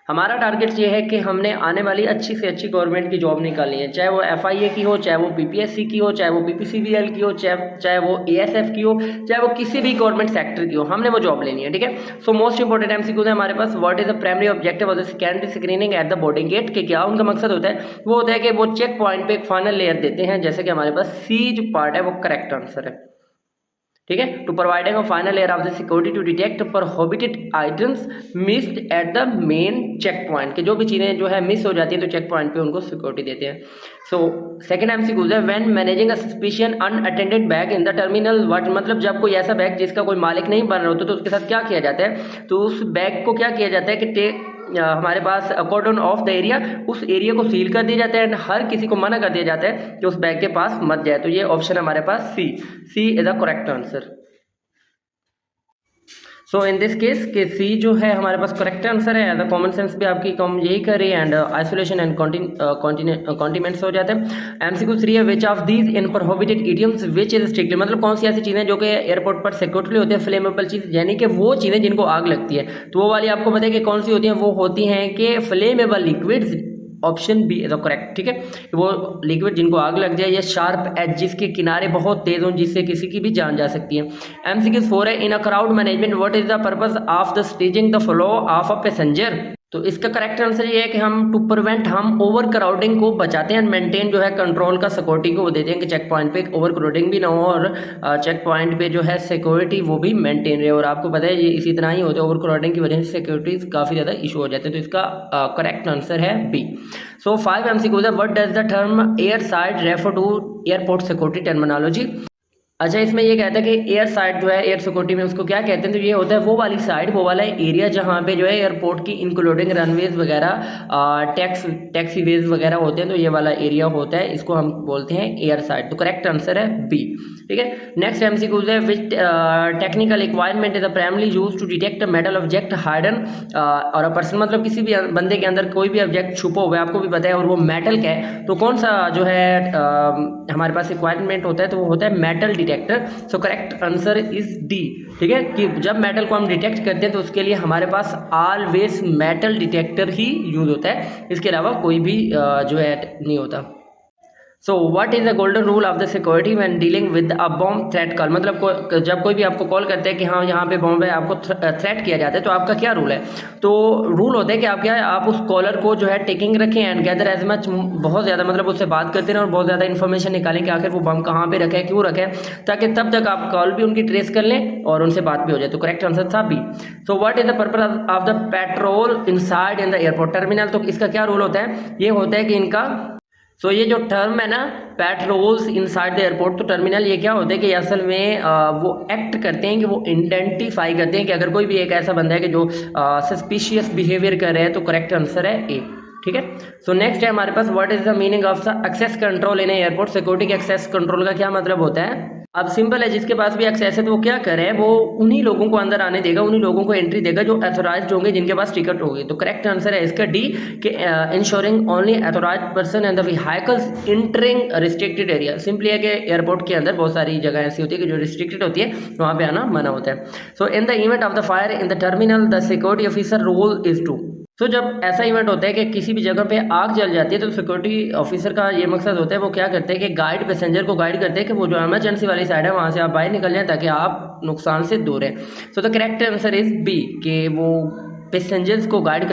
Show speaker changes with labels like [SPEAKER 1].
[SPEAKER 1] हमारा टारगेट ये है कि हमने आने वाली अच्छी से अच्छी गवर्नमेंट की जॉब निकालनी है, चाहे वो FIA की हो, चाहे वो PPSC की हो, चाहे वो PPCBL की हो, चाहे वो ASF की हो, चाहे वो किसी भी गवर्नमेंट सेक्टर की हो, हमने वो जॉब लेनी है। ठीक है। सो मोस्ट इंपॉर्टेंट MCQ है हमारे पास, what is the primary objective of the secondary screening at the boarding gate, कि क्या उनका मकसद होता है? वो होता है कि वो चेक पॉइंट पे एक फाइनल लेयर देते हैं, जैसे कि हमारे पास C जो पार्ट है वो करेक्ट आंसर है। ठीक है। To providing a final layer of the security to detect prohibited items missed at the main checkpoint, के जो भी चीज़ें जो है मिस हो जाती है तो चेक पॉइंट पे उनको सिक्योरिटी देते हैं। सो सेकंड MCQ है, when managing a suspicion unattended bag in the terminal, what मतलब जब कोई ऐसा बैग जिसका कोई मालिक नहीं बन रहा होता तो उसके साथ क्या किया जाता है? तो उस बैग को क्या किया जाता है कि हमारे पास अकॉर्डन ऑफ द एरिया, उस एरिया को सील कर दिया जाता है एंड हर किसी को मना कर दिया जाता है कि उस बैग के पास मत जाए। तो ये ऑप्शन हमारे पास C is the correct answer. So in this case के सी जो है हमारे पास करेक्ट आंसर है। द कॉमन सेंस भी आपकी कम यही कर रही है एंड आइसोलेशन एंड कॉन्टिनेंट्स हो जाते हैं। MCQ 3 है, which of these in prohibited idioms which is strictly, मतलब कौन सी ऐसी चीज़ें जो कि एयरपोर्ट पर सिक्योरिटी होती है फ्लेमेबल चीज़, यानी कि वो चीज़ें जिनको आग लगती है, तो वो वाली आपको पता है कि कौन सी होती है? वो होती हैं कि flammable liquids, option B is correct. ठीक है। वो लिक्विड जिनको आग लग जाए, या शार्प एज जिसके किनारे बहुत तेज हों जिससे किसी की भी जान जा सकती है। MCQ 4 है, in a crowd management what is the purpose of the staging the flow of a passenger, तो इसका करेक्ट आंसर ये है कि हम टू प्रिवेंट, हम ओवर क्राउडिंग को बचाते हैं, मेंटेन जो है कंट्रोल का सिक्योरिटी को वो देते हैं कि चेक पॉइंट पे ओवर क्राउडिंग भी ना हो और चेक पॉइंट पे जो है सिक्योरिटी वो भी मेंटेन रहे। और आपको पता है ये इसी तरह ही होता है, ओवर क्राउडिंग की वजह से सिक्योरिटी काफ़ी ज़्यादा इशू हो जाते हैं। तो इसका करेक्ट आंसर है बी। सो 5 MCQ है, what does the term airside refer to airport security terminology. अच्छा, इसमें ये कहता है कि एयर साइड जो है एयर सिक्योरिटी में उसको क्या कहते हैं? तो ये होता है वो वाली साइड, वो वाला एरिया जहाँ पे जो है एयरपोर्ट की इंक्लूडिंग रनवेज वगैरह, टैक्सीवेज वगैरह होते हैं, तो ये वाला एरिया होता है, इसको हम बोलते हैं एयर साइड। तो करेक्ट आंसर है बी। ठीक है। नेक्स्ट MCQ है, which technical requirement is primary use to detect metal object hidden और अ पर्सन, मतलब किसी भी बंदे के अंदर कोई भी ऑब्जेक्ट छुपा हुआ है, आपको भी पता है, और वो मेटल का है, तो कौन सा जो है हमारे पास रिक्वायरमेंट होता है? तो वो होता है metal detector. So correct answer is D. ठीक है, कि जब मेटल को हम डिटेक्ट करते हैं तो उसके लिए हमारे पास ऑलवेज मेटल डिटेक्टर ही यूज होता है, इसके अलावा कोई भी जो है नहीं होता। सो what is the golden rule of the security when dealing with a bomb threat call, मतलब जब कोई भी आपको कॉल करते हैं कि हाँ यहाँ पे बॉम्ब है, आपको थ्रेट किया जाता है, तो आपका क्या रूल है? तो रूल होता है कि आप क्या है, आप उस कॉलर को जो है टेकिंग रखें एंड गैदर एज मच, बहुत ज़्यादा मतलब उससे बात करते रहें और बहुत ज़्यादा इन्फॉर्मेशन निकालें कि आखिर वो बम कहाँ पे रखा है, क्यों रखा है, ताकि तब तक आप कॉल भी उनकी ट्रेस कर लें और उनसे बात भी हो जाए। तो करेक्ट आंसर था B. So what is the purpose of the patrol inside in the airport terminal, तो इसका क्या रूल होता है? ये होता है कि इनका ये जो टर्म है ना, पेट्रोल्स इनसाइड द एयरपोर्ट, तो टर्मिनल, ये क्या होता है कि असल में वो एक्ट करते हैं कि वो आइडेंटिफाई करते हैं कि अगर कोई भी एक ऐसा बंदा है कि जो सस्पिशियस बिहेवियर कर रहा है, तो करेक्ट आंसर है ए। ठीक है। सो नेक्स्ट है हमारे पास, what is the meaning of the access control in airport security के एक्सेस कंट्रोल का क्या मतलब होता है? अब सिंपल है, जिसके पास भी एक्सेस है तो वो क्या करे, वो उन्हीं लोगों को अंदर आने देगा, उन्हीं लोगों को एंट्री देगा जो अथोराइज्ड होंगे, जिनके पास टिकट होगी। तो करेक्ट आंसर है इसका डी, कि ensuring only authorised person and the vehicles entering restricted area. Simply है कि एयरपोर्ट के अंदर बहुत सारी जगह ऐसी होती है कि जो रिस्ट्रिक्टेड होती है, वहाँ पे आना मना होता है। So in the event of the fire in the terminal the security officer role is to, तो जब ऐसा इवेंट होता है कि किसी भी जगह पे आग जल जाती है, तो सिक्योरिटी ऑफिसर का ये मकसद होता है, वो क्या करते हैं कि गाइड पैसेंजर को गाइड करते हैं कि वो जो इमरजेंसी वाली साइड है वहाँ से आप बाहर निकल जाएं ताकि आप नुकसान से दूर हैं। So the correct answer is B, कि वो पैसेंजर्स को गाइड